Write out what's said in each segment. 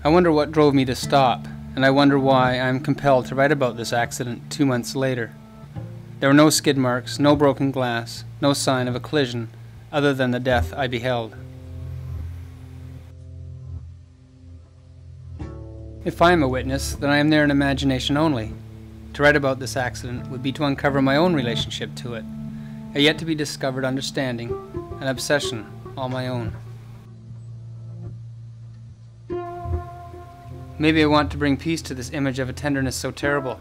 I wonder what drove me to stop, and I wonder why I am compelled to write about this accident 2 months later. There were no skid marks, no broken glass, no sign of a collision, other than the death I beheld. If I am a witness, then I am there in imagination only. To write about this accident would be to uncover my own relationship to it, a yet-to-be-discovered understanding, an obsession all my own. Maybe I want to bring peace to this image of a tenderness so terrible.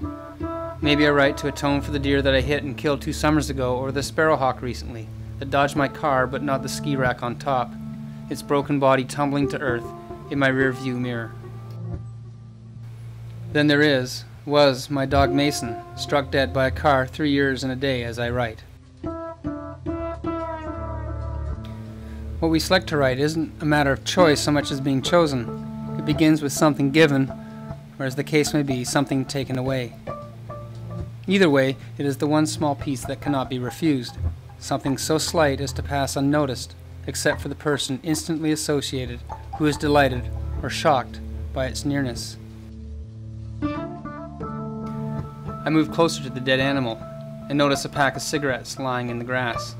Maybe I write to atone for the deer that I hit and killed 2 summers ago, or the sparrowhawk recently, that dodged my car but not the ski rack on top, its broken body tumbling to earth in my rear view mirror. Then there was my dog Mason, struck dead by a car 3 years and a day as I write. What we select to write isn't a matter of choice so much as being chosen. It begins with something given, or as the case may be, something taken away. Either way, it is the one small piece that cannot be refused, something so slight as to pass unnoticed, except for the person instantly associated who is delighted or shocked by its nearness. I move closer to the dead animal and notice a pack of cigarettes lying in the grass.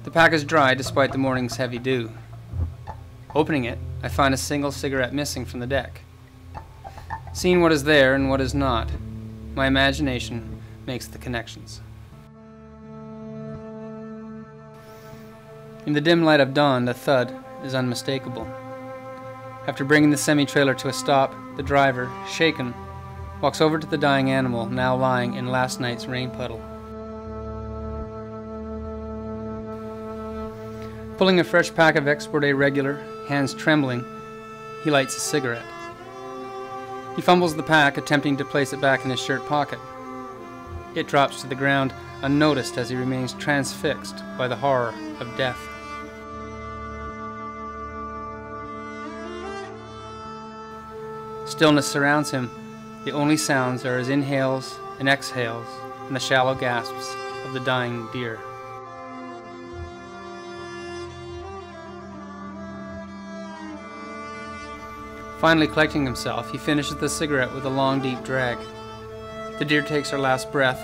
The pack is dry despite the morning's heavy dew. Opening it, I find a single cigarette missing from the deck. Seeing what is there and what is not, my imagination makes the connections. In the dim light of dawn, the thud is unmistakable. After bringing the semi-trailer to a stop, the driver, shaken, walks over to the dying animal now lying in last night's rain puddle. Pulling a fresh pack of Export A Regular, hands trembling, he lights a cigarette. He fumbles the pack, attempting to place it back in his shirt pocket. It drops to the ground unnoticed as he remains transfixed by the horror of death. Stillness surrounds him. The only sounds are his inhales and exhales and the shallow gasps of the dying deer. Finally collecting himself, he finishes the cigarette with a long, deep drag. The deer takes her last breath,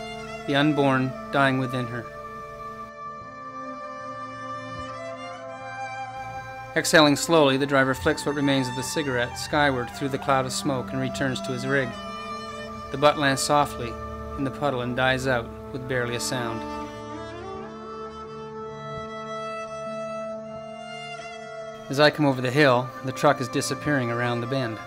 the unborn dying within her. Exhaling slowly, the driver flicks what remains of the cigarette skyward through the cloud of smoke and returns to his rig. The butt lands softly in the puddle and dies out with barely a sound. As I come over the hill, the truck is disappearing around the bend.